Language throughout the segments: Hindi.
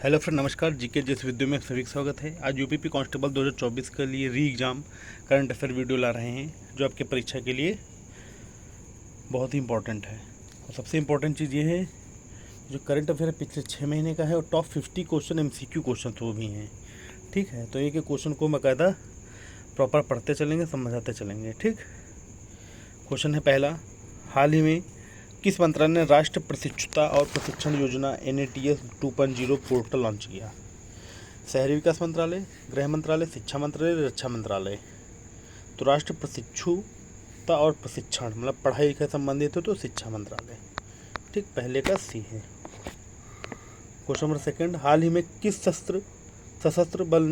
हेलो फ्रेंड, नमस्कार। जीके जिस वीडियो में सभी का स्वागत है। आज यूपीपी कांस्टेबल 2024 के लिए re exam current affair video ला रहे हैं, जो आपके परीक्षा के लिए बहुत ही इंपॉर्टेंट है। और सबसे इम्पोर्टेंट चीज़ ये है, जो करंट अफेयर पिछले 6 महीने का है और टॉप 50 क्वेश्चन MCQ क्वेश्चन वो भी हैं। ठीक है, तो एक एक क्वेश्चन को बाकायदा प्रॉपर पढ़ते चलेंगे, समझाते चलेंगे। ठीक, क्वेश्चन है पहला, हाल ही में किस मंत्रालय ने राष्ट्रीय प्रशिक्षुता और प्रशिक्षण योजना NATS 2.0 पोर्टल लॉन्च किया? शहरी विकास मंत्रालय, गृह मंत्रालय, शिक्षा मंत्रालय, रक्षा मंत्रालय। तो राष्ट्रीय प्रशिक्षुता और प्रशिक्षण मतलब पढ़ाई लिखाई संबंधित है तो शिक्षा मंत्रालय। ठीक, पहले का सी है। क्वेश्चन नंबर सेकंड, हाल ही में किस सशस्त्र बल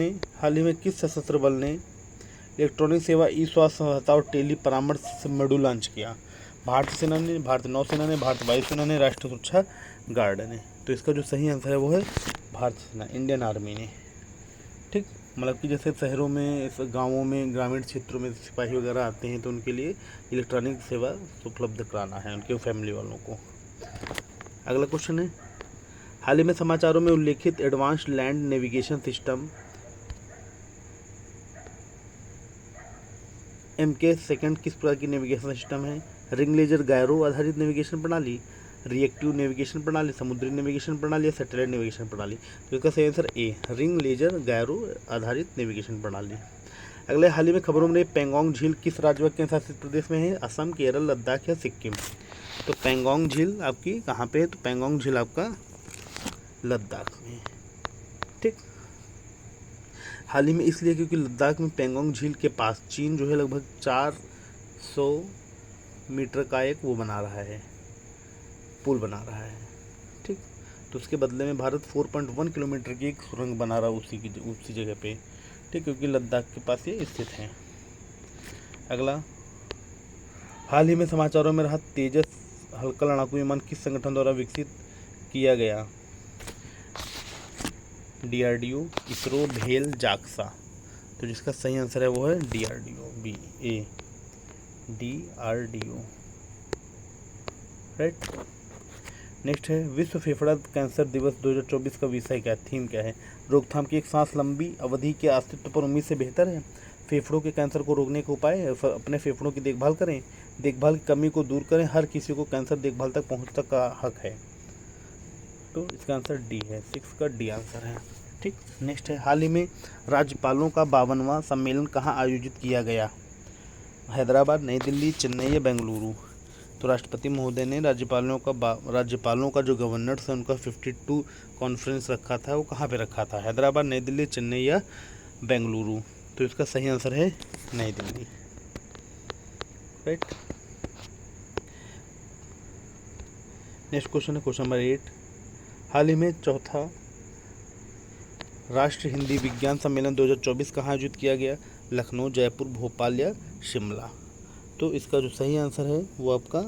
ने इलेक्ट्रॉनिक सेवा ई-स्वास्थ्य सहायता और टेली परामर्श मॉड्यूल लॉन्च किया? भारतीय सेना ने, भारतीय नौसेना ने, भारतीय वायुसेना ने, राष्ट्रीय सुरक्षा गार्ड ने। तो इसका जो सही आंसर है वो है भारतीय सेना, इंडियन आर्मी ने। ठीक, मतलब कि जैसे शहरों में, गांवों में, ग्रामीण क्षेत्रों में सिपाही वगैरह आते हैं तो उनके लिए इलेक्ट्रॉनिक सेवा उपलब्ध कराना है उनके फैमिली वालों को। अगला क्वेश्चन है, हाल ही में समाचारों में उल्लेखित advanced land navigation system MK2 किस प्रकार की नेविगेशन सिस्टम है? रिंग लेजर गायरो आधारित नेविगेशन प्रणाली, रिएक्टिव नेविगेशन प्रणाली, समुद्री नेविगेशन प्रणाली या सैटेलाइट नेविगेशन प्रणाली। तो इसका सही answer A, ring laser gyro आधारित नेविगेशन प्रणाली। अगले, हाल ही में खबरों में पेंगोंग झील किस राज्य व केंद्र शासित प्रदेश में है? असम, केरल, लद्दाख या सिक्किम। तो पेंगोंग झील आपकी कहाँ पे है? तो पेंगोंग झील आपका लद्दाख में। ठीक, हाल ही में इसलिए क्योंकि लद्दाख में पेंगोंग झील के पास चीन जो है लगभग 400 मीटर का एक वो बना रहा है, पुल बना रहा है। ठीक, तो उसके बदले में भारत 4.1 किलोमीटर की एक सुरंग बना रहा है उसी जगह पे। ठीक, क्योंकि लद्दाख के पास ये स्थित है। अगला, हाल ही में समाचारों में रहा तेजस हल्का लड़ाकू विमान किस संगठन द्वारा विकसित किया गया? DRDO, इसरो, भेल, जाक्सा। तो जिसका सही आंसर है वो है DRDO, DRDO। राइट। नेक्स्ट है, विश्व फेफड़ा कैंसर दिवस 2024 का विषय क्या है, थीम क्या है? रोकथाम की एक सांस लंबी अवधि के अस्तित्व पर उम्मीद से बेहतर है। फेफड़ों के कैंसर को रोकने के उपाय, अपने फेफड़ों की देखभाल करें, देखभाल की कमी को दूर करें, हर किसी को कैंसर देखभाल तक पहुँचने का हक है। तो इसका आंसर डी है, 6 का डी आंसर है। ठीक, नेक्स्ट है, हाल ही में राज्यपालों का 52वां सम्मेलन कहाँ आयोजित किया गया? हैदराबाद, नई दिल्ली, चेन्नई या बेंगलुरु। तो राष्ट्रपति महोदय ने राज्यपालों का जो गवर्नर्स है उनका 52 कॉन्फ्रेंस रखा था, वो कहाँ पे रखा था? हैदराबाद, नई दिल्ली, चेन्नई या बेंगलुरु। तो इसका सही आंसर है नई दिल्ली। राइट। नेक्स्ट क्वेश्चन है क्वेश्चन नंबर 8, हाल ही में चौथा राष्ट्रीय हिंदी विज्ञान सम्मेलन 2024 कहाँ आयोजित किया गया? लखनऊ, जयपुर, भोपाल या शिमला। तो इसका जो सही आंसर है वो आपका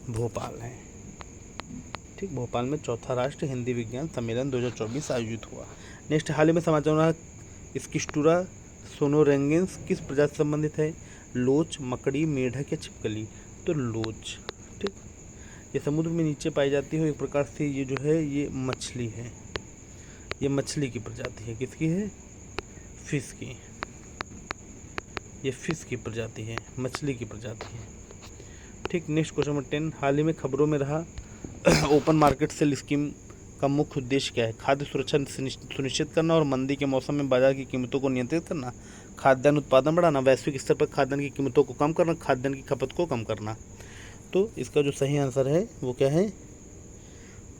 भोपाल है। ठीक, भोपाल में चौथा राष्ट्रीय हिंदी विज्ञान सम्मेलन 2024 आयोजित हुआ। नेक्स्ट, हाल ही में समाचार में स्किस्टुरा सोनोरेंगिस किस प्रजाति से संबंधित है? लोच, मकड़ी, मेढक या छिपकली। तो लोच। ठीक, ये समुद्र में नीचे पाई जाती है, एक प्रकार से ये जो है ये मछली है, ये मछली की प्रजाति है। किसकी है? फिश की। ये फिश की प्रजाति है, मछली की प्रजाति है। ठीक, नेक्स्ट क्वेश्चन नंबर 10, हाल ही में खबरों में रहा ओपन मार्केट सेल स्कीम का मुख्य उद्देश्य क्या है? खाद्य सुरक्षा सुनिश्चित करना और मंदी के मौसम में बाजार की कीमतों को नियंत्रित करना, खाद्यान्न उत्पादन बढ़ाना, वैश्विक स्तर पर खाद्यान्न की कीमतों को कम करना, खाद्यान्न की खपत को कम करना। तो इसका जो सही आंसर है वो क्या है?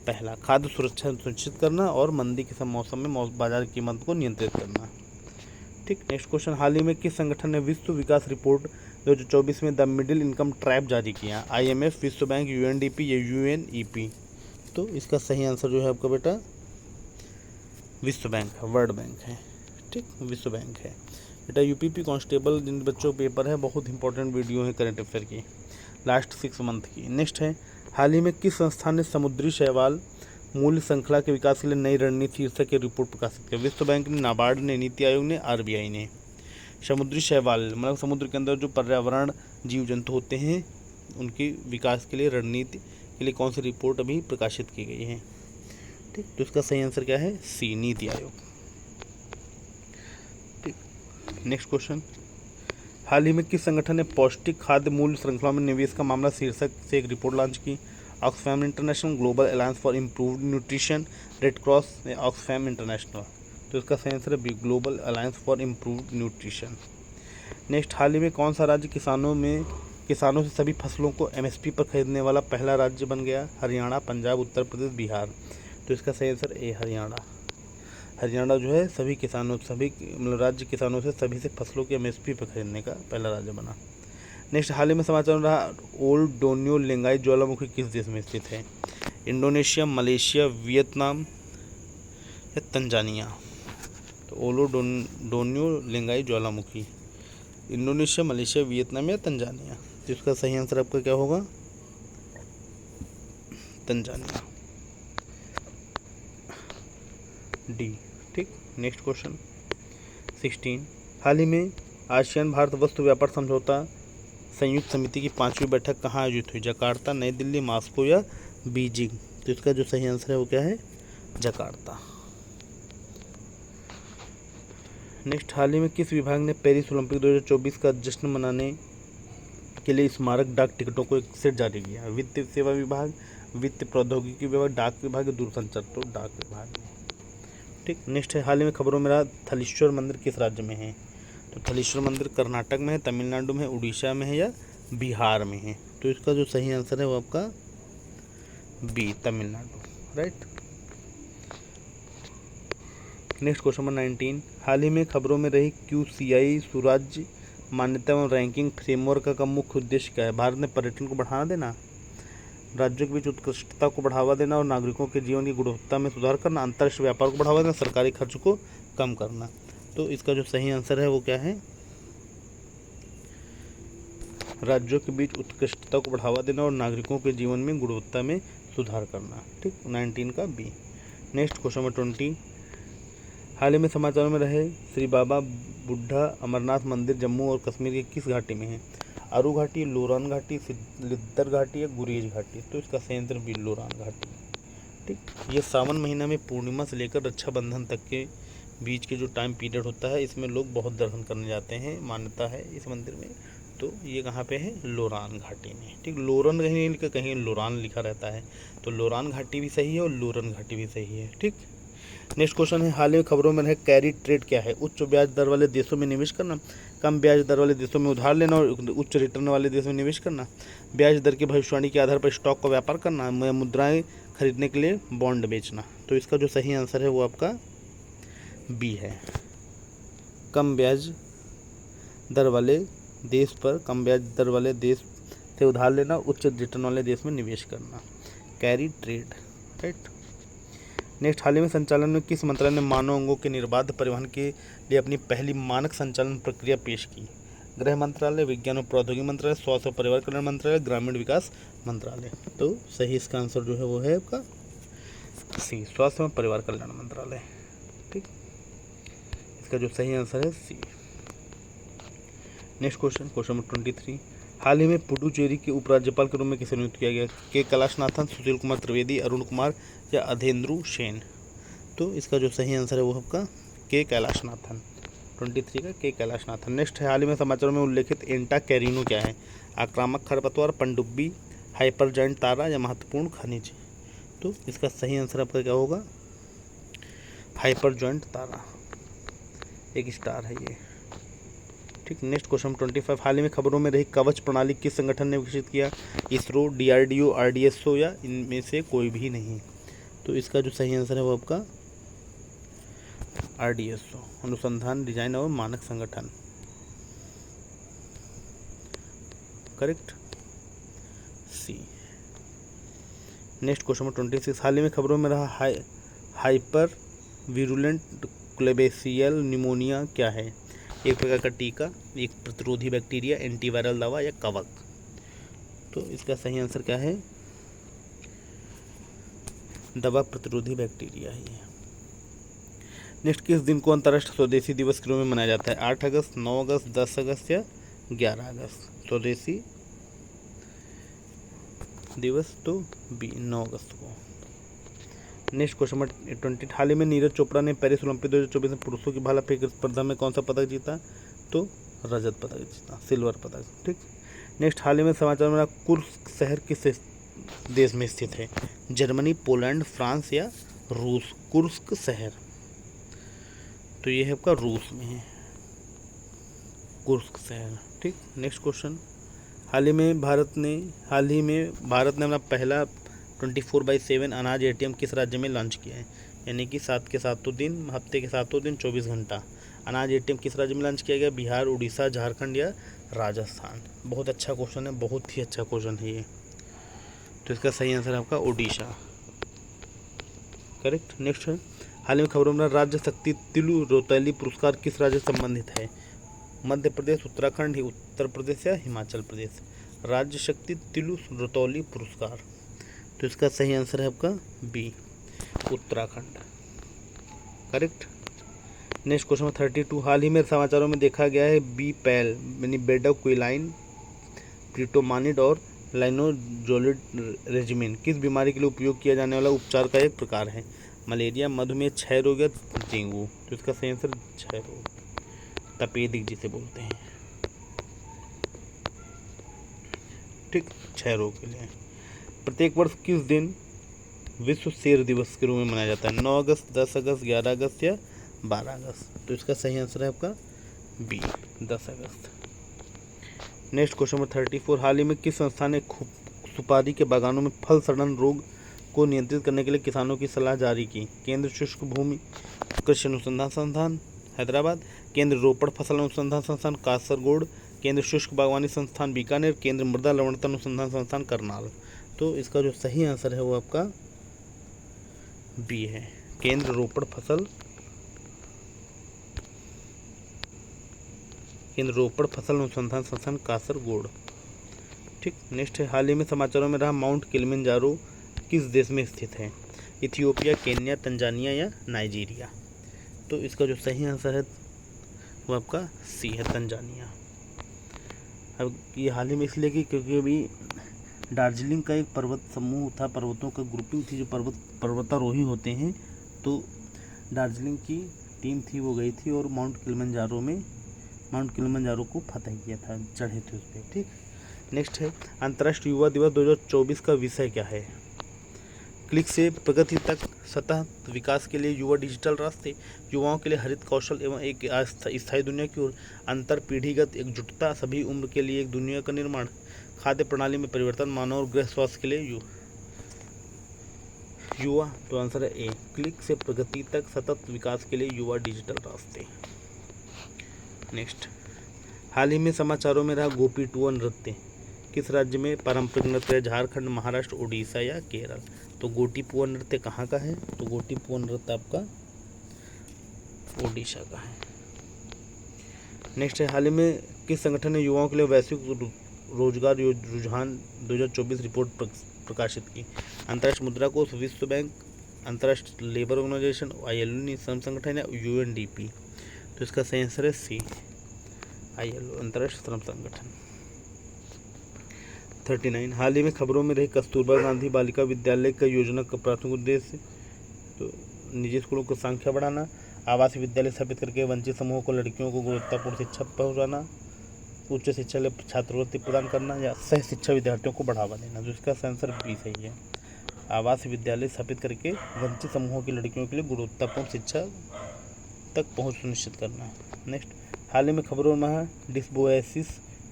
पहला, खाद्य सुरक्षा सुनिश्चित करना और मंदी के मौसम में बाजार की कीमत को नियंत्रित करना। ठीक, नेक्स्ट क्वेश्चन, हाल ही में किस संगठन ने विश्व विकास रिपोर्ट 2024 में द मिडिल इनकम ट्रैप जारी किया? IMF, विश्व बैंक, UNDP या UNEP। तो इसका सही आंसर जो है आपका बेटा विश्व बैंक है, वर्ल्ड बैंक है। ठीक, विश्व बैंक है बेटा। UPP कांस्टेबल जिन बच्चों का पेपर है, बहुत इंपॉर्टेंट वीडियो है करंट अफेयर की, लास्ट 6 मंथ की। नेक्स्ट है, हाल ही में किस संस्थान ने समुद्री शैवाल मूल्य श्रृंखला के विकास के लिए नई रणनीति शीर्षक की रिपोर्ट प्रकाशित की? विश्व बैंक ने, नाबार्ड ने, नीति आयोग ने, RBI ने। समुद्री शैवाल मतलब समुद्र के अंदर जो पर्यावरण जीव जंतु होते हैं उनके विकास के लिए रणनीति के लिए कौन सी रिपोर्ट अभी प्रकाशित की गई है? ठीक, तो इसका सही आंसर क्या है? सी, नीति आयोग। ठीक, नेक्स्ट क्वेश्चन, हाल ही में किस संगठन ने पौष्टिक खाद्य मूल्य श्रृंखला में निवेश का मामला शीर्षक से एक रिपोर्ट लॉन्च की? Oxfam International, global alliance for improved nutrition, red cross, Oxfam International. तो इसका सही आंसर है B, global alliance for improved nutrition. Next, हाल ही में कौन सा राज्य किसानों से सभी फसलों को एमएसपी पर खरीदने वाला पहला राज्य बन गया? हरियाणा, पंजाब, उत्तर प्रदेश, बिहार। तो इसका सही आंसर ए, हरियाणा। हरियाणा जो है सभी राज्य किसानों से सभी से फसलों के एमएसपी पर खरीदने का पहला राज्य बना। नेक्स्ट, हाल ही में समाचार में रहा ओल्ड डोन्यो लेंगाई ज्वालामुखी किस देश में स्थित है? इंडोनेशिया, मलेशिया, वियतनाम या तंजानिया। तो ओलो डोन्यो लेंगाई ज्वालामुखी इंडोनेशिया, मलेशिया, वियतनाम या तंजानिया। तो इसका सही आंसर आपका क्या होगा? Tanzania, D. ठीक, नेक्स्ट क्वेश्चन 16, हाल ही में आसियान भारत वस्तु व्यापार समझौता संयुक्त समिति की 5वीं बैठक कहाँ आयोजित हुई? जकार्ता, नई दिल्ली, मॉस्को या बीजिंग। तो इसका जो सही आंसर है वो क्या है? जकार्ता। नेक्स्ट, हाल ही में किस विभाग ने पेरिस ओलंपिक 2024 का जश्न मनाने के लिए स्मारक डाक टिकटों को एक सेट जारी किया? वित्त सेवा विभाग, वित्त प्रौद्योगिकी विभाग, डाक विभाग, दूरसंचार। तो डाक विभाग में। ठीक, नेक्स्ट है, हाल ही में खबरों में रहा थलीश्वर मंदिर किस राज्य में है? तो थलीश्वर मंदिर कर्नाटक में है, तमिलनाडु में है, उड़ीसा में है या बिहार में है? तो इसका जो सही आंसर है वो आपका B, Tamil Nadu. Right. Next question number 19, हाल ही में खबरों में रही QCI सुराज्य मान्यता एवं रैंकिंग फ्रेमवर्क का मुख्य उद्देश्य क्या है? भारत में पर्यटन को बढ़ावा देना, राज्यों के बीच उत्कृष्टता को बढ़ावा देना और नागरिकों के जीवन की गुणवत्ता में सुधार करना, अंतर्राष्ट्रीय व्यापार को बढ़ावा देना, सरकारी खर्च को कम करना। तो इसका जो सही आंसर है वो क्या है? राज्यों के बीच उत्कृष्टता को बढ़ावा देना और नागरिकों के जीवन में गुणवत्ता में सुधार करना। ठीक, 19 का बी। नेक्स्ट क्वेश्चन नंबर 20, हाल ही में समाचारों में रहे श्री बाबा बुड्ढा अमरनाथ मंदिर जम्मू और कश्मीर की किस घाटी में है? आरू घाटी, लोरान घाटी, लिद्दर घाटी या गुरेज घाटी। तो इसका सही आंसर बी, लोरान घाटी। ठीक, ये सावन महीना में पूर्णिमा से लेकर रक्षाबंधन तक के बीच के जो टाइम पीरियड होता है इसमें लोग बहुत दर्शन करने जाते हैं, मान्यता है इस मंदिर में। तो ये कहाँ पे है? लोरान घाटी में। ठीक, लोरन कहीं नहीं लिखा, कहीं लोरान लिखा रहता है, तो लोरान घाटी भी सही है और लोरन घाटी भी सही है। ठीक, नेक्स्ट क्वेश्चन है, हाल ही में खबरों में है कैरी ट्रेड क्या है? उच्च ब्याज दर वाले देशों में निवेश करना, कम ब्याज दर वाले देशों में उधार लेना और उच्च रिटर्न वाले देशों में निवेश करना, ब्याज दर की भविष्यवाणी के आधार पर स्टॉक का व्यापार करना, मुद्राएं खरीदने के लिए बॉन्ड बेचना। तो इसका जो सही आंसर है वो आपका बी है, कम ब्याज दर वाले देश पर कम ब्याज दर वाले देश से उधार लेना, उच्च रिटर्न वाले देश में निवेश करना, कैरी ट्रेड। राइट। नेक्स्ट, हाल ही में संचालन में किस मंत्रालय ने मानव अंगों के निर्बाध परिवहन के लिए अपनी पहली मानक संचालन प्रक्रिया पेश की? गृह मंत्रालय, विज्ञान और प्रौद्योगिकी मंत्रालय, स्वास्थ्य और परिवार कल्याण मंत्रालय, ग्रामीण विकास मंत्रालय। तो सही इसका आंसर जो है वो है आपका सी, स्वास्थ्य और परिवार कल्याण मंत्रालय। ठीक, इसका जो सही आंसर है सी। नेक्स्ट क्वेश्चन नंबर 23, हाल ही में पुडुचेरी के उपराज्यपाल के रूप में किसे नियुक्त किया गया? के कैलाशनाथन, सुशील कुमार त्रिवेदी, अरुण कुमार या अधेंद्रु सेन। तो इसका जो सही आंसर है वो आपका के कैलाशनाथन, 23 का के कैलाशनाथन। नेक्स्ट है, हाल ही में समाचारों में उल्लेखित एंटा कैरिनो क्या है? आक्रामक खरपतवार, पनडुब्बी, हाइपर जॉइंट तारा या महत्वपूर्ण खनिज। तो इसका सही आंसर आपका क्या होगा? हाइपर जॉइंट तारा, एक स्टार है ये। ठीक, नेक्स्ट क्वेश्चन 25, हाल ही में खबरों में रही कवच प्रणाली किस संगठन ने विकसित किया? इसरो, DRDO, RDSO या इनमें से कोई भी नहीं। तो इसका जो सही आंसर है वो आपका RDSO, अनुसंधान, डिजाइन और मानक संगठन। करेक्ट, सी। नेक्स्ट क्वेश्चन नंबर 26, हाल ही में खबरों में रहा हाइपर वीरुलेंट क्लेबेसियल निमोनिया क्या है? एक प्रकार का टीका, एक प्रतिरोधी बैक्टीरिया, एंटीवायरल दवा या कवक। तो इसका सही आंसर क्या है? दवा प्रतिरोधी बैक्टीरिया ही है। नेक्स्ट, किस दिन को अंतर्राष्ट्रीय स्वदेशी दिवस के रूप में मनाया जाता है? 8 अगस्त, 9 अगस्त, 10 अगस्त या 11 अगस्त? स्वदेशी दिवस तो बी, 9 अगस्त को। नेक्स्ट क्वेश्चन नंबर 20, हाल ही में नीरज चोपड़ा ने पेरिस ओलंपिक 2024 में पुरुषों की भाला फेंक स्पर्धा में कौन सा पदक जीता? तो रजत पदक जीता, सिल्वर पदक। ठीक। नेक्स्ट, हाल ही में समाचार में कुर्स्क शहर किस देश में स्थित है? जर्मनी, पोलैंड, फ्रांस या रूस? कुर्स्क शहर, तो ये है आपका रूस में है, कुर्स्क शहर। ठीक। नेक्स्ट क्वेश्चन, हाल ही में भारत ने अपना पहला 24/7 अनाज ATM किस राज्य में लॉन्च किया है? यानी कि 7 के 7 दिन, हफ्ते के 7 दिन, 24 घंटा अनाज ATM किस राज्य में लॉन्च किया गया? बिहार, उड़ीसा, झारखंड या राजस्थान? बहुत अच्छा क्वेश्चन है, बहुत ही अच्छा क्वेश्चन है ये। तो इसका सही आंसर है आपका उड़ीसा, करेक्ट। नेक्स्ट है, हाल ही में खबरों में राज्य शक्ति तिलु रौतेली पुरस्कार किस राज्य से संबंधित है? मध्य प्रदेश, उत्तराखंड, उत्तर प्रदेश या हिमाचल प्रदेश? राज्य शक्ति तिलु रौतेली पुरस्कार, तो इसका सही आंसर है आपका B, Uttarakhand, correct. Next question 32, हाल ही में समाचारों में देखा गया है बी पैल यानी बेडाक्विलाइन, प्रीटोमानिड और लाइनोजोलिड रेजिमिन किस बीमारी के लिए उपयोग किया जाने वाला उपचार का एक प्रकार है? मलेरिया, मधुमेह, क्षय रोग या डेंगू? तो इसका सही आंसर क्षय रोग, तपेदिक जिसे बोलते हैं। ठीक, क्षय रोग के लिए। प्रत्येक वर्ष किस दिन विश्व शेर दिवस के रूप में मनाया जाता है? 9 अगस्त, 10 अगस्त, 11 अगस्त या 12 अगस्त? तो इसका सही आंसर है आपका बी, 10 अगस्त। नेक्स्ट क्वेश्चन नंबर 34, हाल ही में किस संस्था ने सुपारी के बागानों में फल सड़न रोग को नियंत्रित करने के लिए किसानों की सलाह जारी की? केंद्र शुष्क भूमि कृषि अनुसंधान संस्थान हैदराबाद, केंद्र रोपड़ फसल अनुसंधान संस्थान कासरगोड, केंद्र शुष्क बागवानी संस्थान बीकानेर, केंद्र मृदा लवणता अनुसंधान संस्थान करनाल? तो इसका जो सही आंसर है वो आपका बी है, केंद्र रोपड़ फसल अनुसंधान संस्थान कासरगोड। ठीक। नेक्स्ट है, हाल ही में समाचारों में रहा माउंट किलिमंजारो किस देश में स्थित है? इथियोपिया, केन्या, तंजानिया या नाइजीरिया? तो इसका जो सही आंसर है वो आपका सी है, तंजानिया। अब ये हाल ही में इसलिए कि क्योंकि अभी दार्जिलिंग का एक पर्वत समूह था, पर्वतों का ग्रुपिंग थी, जो पर्वतारोही होते हैं, तो दार्जिलिंग की टीम थी वो गई थी और माउंट किलिमंजारो को फतह किया था, चढ़े थे उस पर। ठीक। नेक्स्ट है, अंतर्राष्ट्रीय युवा दिवस 2024 का विषय क्या है? क्लिक से प्रगति तक, सतत विकास के लिए युवा डिजिटल रास्ते, युवाओं के लिए हरित कौशल एवं एक स्थायी दुनिया की ओर, अंतर पीढ़ीगत एकजुटता, सभी उम्र के लिए एक दुनिया का निर्माण, खाद्य प्रणाली में परिवर्तन, मानव और गृह स्वास्थ्य के लिए युवा? तो आंसर है ए, क्लिक से प्रगति तक, सतत विकास के लिए युवा डिजिटल रास्ते। नेक्स्ट, हाल ही में समाचारों में रहा गोपीटुआ नृत्य किस राज्य में पारंपरिक नृत्य है? झारखंड, महाराष्ट्र, उड़ीसा या केरल? तो गोटीपुआ नृत्य कहाँ का है? तो गोटीपुआ नृत्य आपका ओडिशा का है। नेक्स्ट है, हाल ही में किस संगठन ने युवाओं के लिए वैश्विक रोजगार रुझान 2024 रिपोर्ट प्रकाशित की? अंतर्राष्ट्रीय मुद्रा कोष, विश्व बैंक, अंतर्राष्ट्रीय लेबर ऑर्गेनाइजेशन, ILO श्रम संगठन या UNDP? तो इसका सही आंसर है सी, ILO अंतर्राष्ट्रीय श्रम संगठन। 39, हाल ही में खबरों में रही कस्तूरबा गांधी बालिका विद्यालय का योजना का प्राथमिक उद्देश्य? तो निजी स्कूलों की संख्या बढ़ाना, आवासीय विद्यालय स्थापित करके वंचित समूहों को लड़कियों को गुणवत्तापूर्ण शिक्षा पहुँचाना, उच्च शिक्षा लिए छात्रवृत्ति प्रदान करना या सह शिक्षा विद्यार्थियों को बढ़ावा देना? तो इसका आंसर बी सही है, आवासीय विद्यालय स्थापित करके वंचित समूहों की लड़कियों के लिए गुणवत्तापूर्ण शिक्षा तक पहुँच सुनिश्चित करना। नेक्स्ट, हाल ही में खबरों में डिस्बोएसिस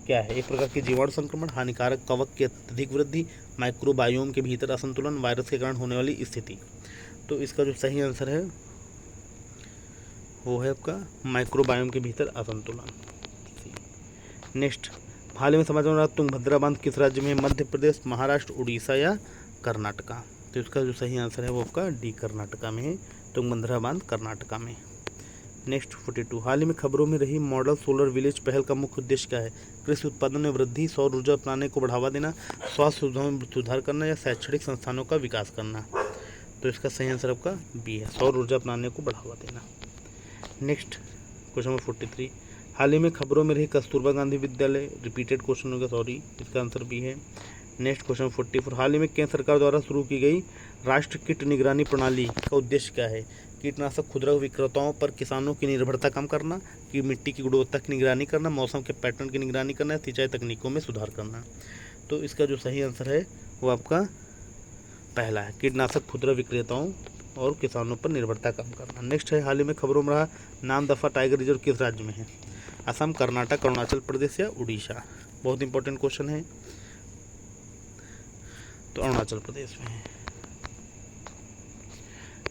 क्या है? एक प्रकार के जीवाणु संक्रमण, हानिकारक कवक की अत्यधिक वृद्धि, माइक्रोबायोम के भीतर असंतुलन, वायरस के कारण होने वाली स्थिति? तो इसका जो सही आंसर है वो है आपका माइक्रोबायोम के भीतर असंतुलन। नेक्स्ट, हाल ही में समाचार में रहा तुंगभद्रा बांध किस राज्य में? मध्य प्रदेश, महाराष्ट्र, उड़ीसा या कर्नाटका? तो इसका जो सही आंसर है वो आपका डी, कर्नाटका में है, तुंगभद्रा बांध कर्नाटका में। नेक्स्ट 42, हाल ही में खबरों में रही मॉडल सोलर विलेज पहल का मुख्य उद्देश्य क्या है? कृषि उत्पादन में वृद्धि, सौर ऊर्जा अपनाने को बढ़ावा देना, स्वास्थ्य सुविधाओं में सुधार करना या शैक्षणिक संस्थानों का विकास करना? तो इसका सही आंसर आपका बी है, सौर ऊर्जा अपनाने को बढ़ावा देना। नेक्स्ट क्वेश्चन नंबर 43, हाल ही में खबरों में रही कस्तूरबा गांधी विद्यालय, रिपीटेड क्वेश्चन होगा, सॉरी, इसका आंसर बी है। नेक्स्ट क्वेश्चन 44, हाल ही में केंद्र सरकार द्वारा शुरू की गई राष्ट्रीय कीट निगरानी प्रणाली का उद्देश्य क्या है? कीटनाशक खुदरा विक्रेताओं पर किसानों की निर्भरता कम करना, कि मिट्टी की गुणवत्ता की निगरानी करना, मौसम के पैटर्न की निगरानी करना, सिंचाई तकनीकों में सुधार करना। तो इसका जो सही आंसर है वो आपका पहला है, कीटनाशक खुदरा विक्रेताओं और किसानों पर निर्भरता कम करना। नेक्स्ट है, हाल ही में खबरों में रहा नामदफा टाइगर रिजर्व किस राज्य में है? असम, कर्नाटक, अरुणाचल प्रदेश या उड़ीसा? बहुत इंपॉर्टेंट क्वेश्चन है, तो अरुणाचल प्रदेश में है।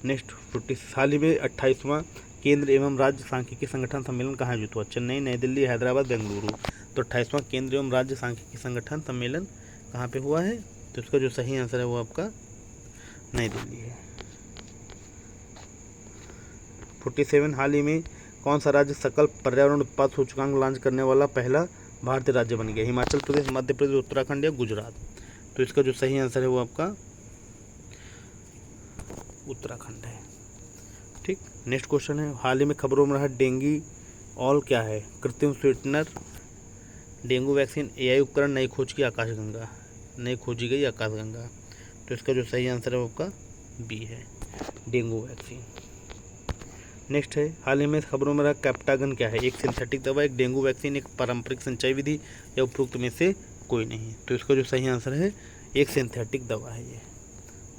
नेक्स्ट 40, हाल ही में 28वां केंद्र एवं राज्य सांख्यिकी संगठन सम्मेलन कहाँ आयोजित हुआ? चेन्नई, नई दिल्ली, हैदराबाद, बेंगलुरु? तो 28वां केंद्र एवं राज्य सांख्यिकी संगठन सम्मेलन कहाँ पे हुआ है? तो इसका जो सही आंसर है वो आपका नई दिल्ली है। 47, हाल ही में कौन सा राज्य सकल पर्यावरण उत्पाद सूचकांक लॉन्च करने वाला पहला भारतीय राज्य बन गया? हिमाचल प्रदेश, मध्य प्रदेश, उत्तराखंड या गुजरात? तो इसका जो सही आंसर है वो आपका उत्तराखंड है। ठीक। नेक्स्ट क्वेश्चन है, हाल ही में खबरों में रहा डेंगू ऑल क्या है? कृत्रिम स्वीटनर, डेंगू वैक्सीन, एआई उपकरण, नई खोज की आकाशगंगा, नई खोजी गई आकाशगंगा? तो इसका जो सही आंसर है वो आपका बी है, डेंगू वैक्सीन। नेक्स्ट है, हाल ही में खबरों में रहा कैप्टागन क्या है? एक सिंथेटिक दवा, एक डेंगू वैक्सीन, एक पारंपरिक सिंचाई विधि या उपरोक्त में से कोई नहीं? तो इसका जो सही आंसर है एक सिंथेटिक दवा है ये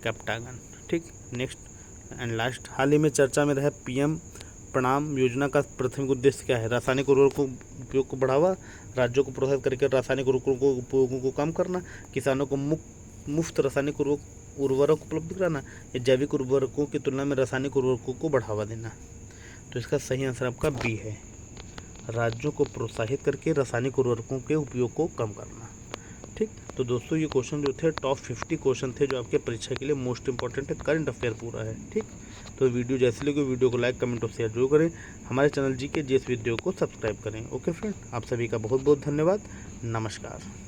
कैप्टागन। ठीक। नेक्स्ट एंड लास्ट, हाल ही में चर्चा में रहा पीएम प्रणाम योजना का प्राथमिक उद्देश्य क्या है? रासायनिक उर्वरकों उपयोग को बढ़ावा, राज्यों को प्रोत्साहित करके रासायनिक उर्वरकों उपयोगों को कम करना, किसानों को मुफ्त रासायनिक उर्वरक उपलब्ध कराना, या जैविक उर्वरकों की तुलना में रासायनिक उर्वरकों को बढ़ावा देना? तो इसका सही आंसर आपका बी है, राज्यों को प्रोत्साहित करके रासायनिक उर्वरकों के उपयोग को कम करना। ठीक। तो दोस्तों ये क्वेश्चन जो थे टॉप 50 क्वेश्चन थे जो आपके परीक्षा के लिए मोस्ट इंपॉर्टेंट है, करंट अफेयर पूरा है। ठीक। तो वीडियो जैसे लगे वीडियो को लाइक, कमेंट और शेयर जरूर करें। हमारे चैनल जी के जीएस वीडियो को सब्सक्राइब करें। ओके फ्रेंड, आप सभी का बहुत बहुत धन्यवाद। नमस्कार।